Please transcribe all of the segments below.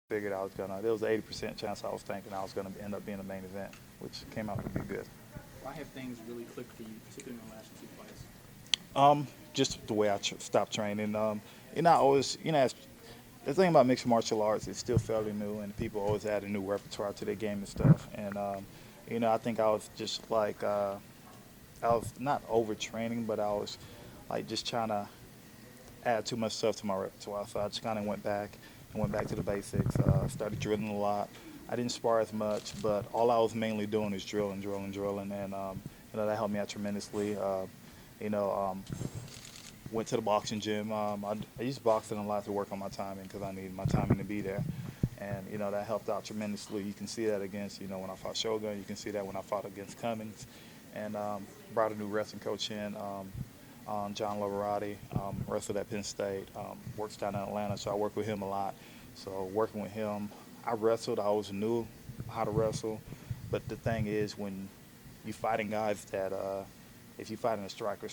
figured I was gonna. There was an 80% chance I was thinking I was gonna end up being the main event, which came out to be good. Why have things really clicked for you, particularly in the last two fights? Just the way I stopped training. I always, the thing about mixed martial arts is still fairly new, and people always add a new repertoire to their game and stuff. And I think I was just like I was not overtraining, but I was like just trying to add too much stuff to my repertoire. So I just kind of went back to the basics. Started drilling a lot. I didn't spar as much, but all I was mainly doing is drilling, and that helped me out tremendously. You know, um, Went to the boxing gym. I used boxing a lot to work on my timing because I needed my timing to be there, and that helped out tremendously. You can see that against when I fought Shogun. You can see that when I fought against Cummings, and brought a new wrestling coach in. John Lavorati, wrestled at Penn State, works down in Atlanta, so I work with him a lot. So working with him, I wrestled. I always knew how to wrestle, but the thing is, when you fighting guys that, if you fighting a striker,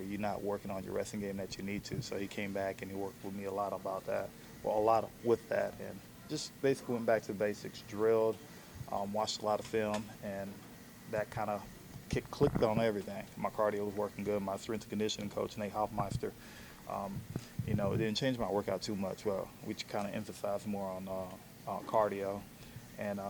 you're not working on your wrestling game that you need to. So he came back and he worked with me a lot about that, well, a lot with that, and just basically went back to the basics, drilled, watched a lot of film, and that kind of clicked on everything. My cardio was working good. My strength and conditioning coach, Nate Hoffmeister, it didn't change my workout too much. Well, we kind of emphasized more on cardio. And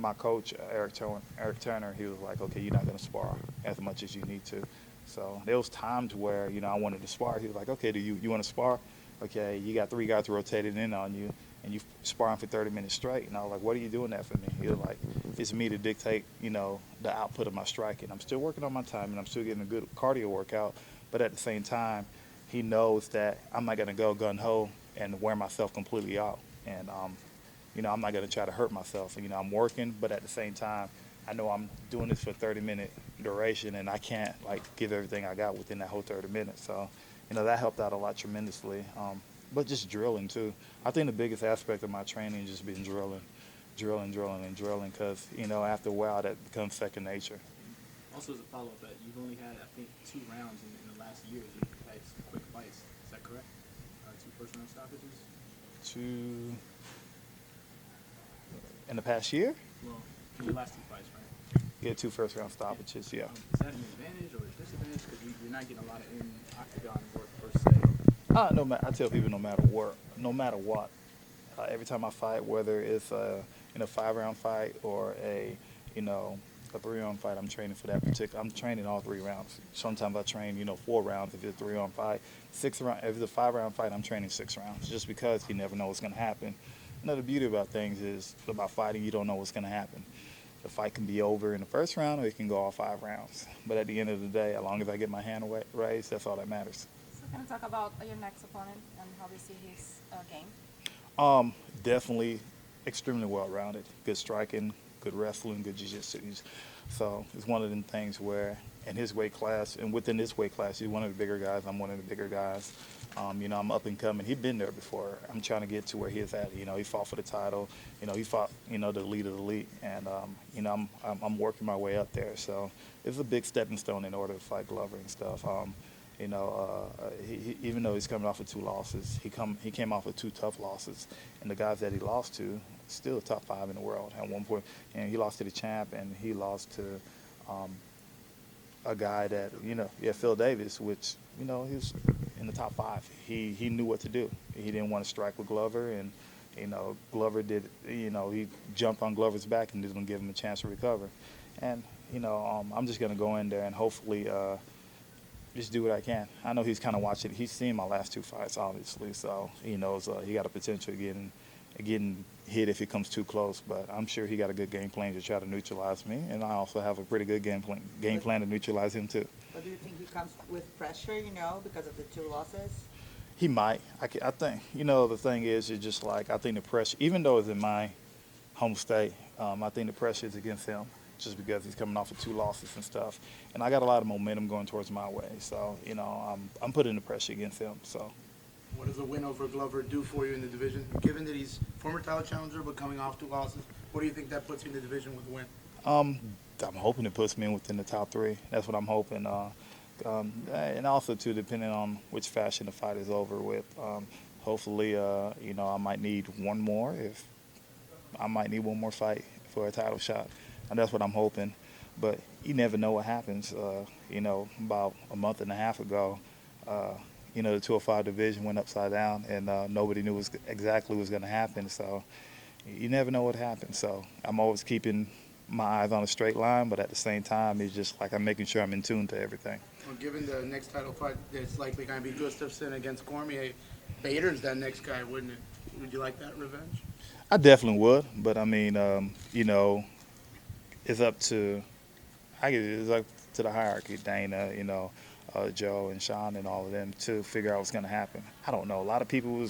my coach, Eric Turner, he was like, okay, you're not going to spar as much as you need to. So there was times where, I wanted to spar. He was like, okay, do you want to spar? Okay, you got three guys rotated in on you, and you sparring for 30 minutes straight. And I was like, what are you doing that for me? He was like, it's me to dictate, the output of my striking. I'm still working on my time, and I'm still getting a good cardio workout. But at the same time, he knows that I'm not going to go gun-ho and wear myself completely out. And, I'm not going to try to hurt myself. I'm working, but at the same time, I know I'm doing this for 30-minute duration, and I can't, give everything I got within that whole 30 minutes. So, that helped out a lot tremendously. But just drilling, too. I think the biggest aspect of my training has just been drilling, because, after a while, that becomes second nature. Also, as a follow-up, that you've only had, I think, 2 rounds in the last year. You've had some quick fights. Is that correct? Two first-round stoppages? Two in the past year? Well, in your last two fights, right? Yeah, two first-round stoppages, yeah. Is that an advantage or a disadvantage? Because you're not getting a lot of in-octagon work per se. I tell people no matter what, every time I fight, whether it's in a 5-round fight or a 3-round fight, I'm training for that particular. I'm training all 3 rounds. Sometimes I train 4 rounds if it's a 3-round fight. 6 round if it's a 5-round fight, I'm training 6 rounds just because you never know what's going to happen. The beauty about things is about fighting, you don't know what's going to happen. The fight can be over in the first round or it can go all 5 rounds. But at the end of the day, as long as I get my hand raised, that's all that matters. So can you talk about your next opponent and how we see his game? Definitely extremely well-rounded. Good striking, good wrestling, good jiu-jitsu. So it's one of them things where in his weight class, and within this weight class, he's one of the bigger guys. I'm one of the bigger guys. I'm up and coming. He'd been there before. I'm trying to get to where he's at. He fought for the title. He fought, the elite of the elite. And, I'm working my way up there. So it's a big stepping stone in order to fight Glover and stuff. Even though he's coming off of 2 losses, he came off of 2 tough losses, and the guys that he lost to, still top 5 in the world at one point. And he lost to the champ, and he lost to a guy that Phil Davis, which he was in the top 5. He knew what to do. He didn't want to strike with Glover, and Glover did. He jumped on Glover's back and didn't give him a chance to recover. And I'm just gonna go in there and hopefully. Just do what I can. I know he's kind of watching. He's seen my last 2 fights, obviously, so he knows he got a potential of getting hit if it comes too close. But I'm sure he got a good game plan to try to neutralize me, and I also have a pretty good game plan to neutralize him too. But do you think he comes with pressure, because of the 2 losses? He might. I think. The thing is, it's just like I think the pressure, even though it's in my home state, I think the pressure is against him, just because he's coming off of 2 losses and stuff. And I got a lot of momentum going towards my way. So, I'm putting the pressure against him. So. What does a win over Glover do for you in the division? Given that he's former title challenger but coming off 2 losses, what do you think that puts you in the division with a win? I'm hoping it puts me in within the top 3. That's what I'm hoping. And also, too, depending on which fashion the fight is over with, hopefully, I might need one more. If I might need one more fight for a title shot, and that's what I'm hoping. But you never know what happens. About a month and a half ago, uh, the 205 division went upside down, and nobody knew exactly what was going to happen. So you never know what happens. So I'm always keeping my eyes on a straight line, but at the same time, it's just like I'm making sure I'm in tune to everything. Well, given the next title fight, it's likely going to be Gustafsson against Cormier. Bader's that next guy, wouldn't it? Would you like that revenge? I definitely would, but I mean, it's up to it's up to the hierarchy, Dana, Joe and Sean and all of them to figure out what's going to happen. I don't know. A lot of people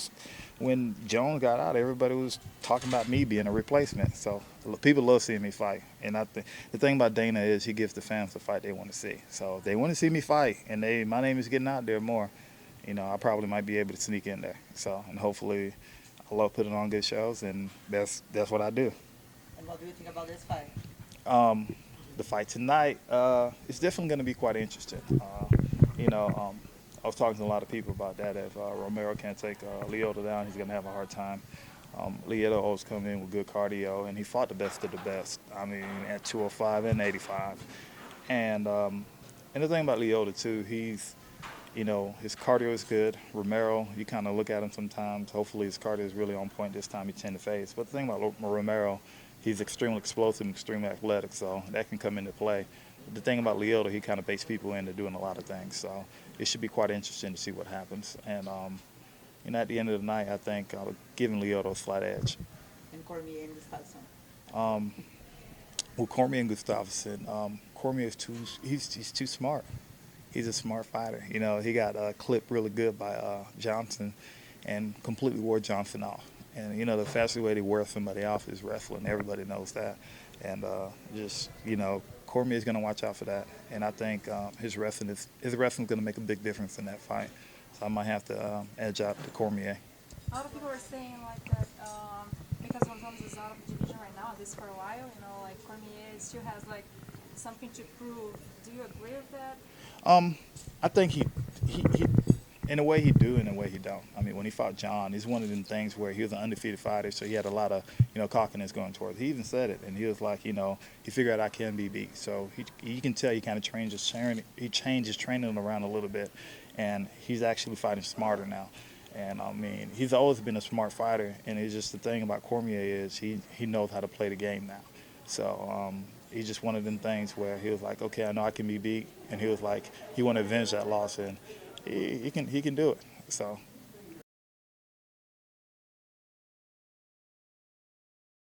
when Jones got out, everybody was talking about me being a replacement. So people love seeing me fight, and I think the thing about Dana is he gives the fans the fight they want to see. So if they want to see me fight, and my name is getting out there more, I probably might be able to sneak in there. So and hopefully, I love putting on good shows, and that's what I do. And what do you think about this fight? The fight tonight, it's definitely going to be quite interesting. I was talking to a lot of people about that. If Romero can't take Lyoto down, he's going to have a hard time. Lyoto always come in with good cardio, and he fought the best of the best. I mean, at 205 and 85. And the thing about Lyoto, too, his cardio is good. Romero, you kind of look at him sometimes. Hopefully his cardio is really on point this time. He tend to face. But the thing about Romero, he's extremely explosive and extremely athletic, so that can come into play. The thing about Lyoto, he kind of baits people into doing a lot of things. So it should be quite interesting to see what happens. And, at the end of the night, I think I'll give Lyoto a slight edge. And Cormier and Gustafsson. With Cormier and Gustafsson, Cormier is he's too smart. He's a smart fighter. He got clipped really good by Johnson and completely wore Johnson off. And, the fastest way to wear somebody off is wrestling. Everybody knows that. And Cormier's going to watch out for that. And I think his wrestling's going to make a big difference in that fight. So I might have to edge out to Cormier. A lot of people are saying like that because Gonzalez is out of the division right now, at least for a while, like Cormier still has like something to prove. Do you agree with that? I think he in a way he do, in a way he don't. I mean, when he fought John, it's one of them things where he was an undefeated fighter, so he had a lot of, cockiness going towards. He even said it, and he was like, he figured out I can be beat. So you can tell he kind of changed his training around a little bit, and he's actually fighting smarter now. And I mean, he's always been a smart fighter, and it's just the thing about Cormier is he knows how to play the game now. So he's just one of them things where he was like, okay, I know I can be beat, and he was like, he want to avenge that loss, and he can do it. So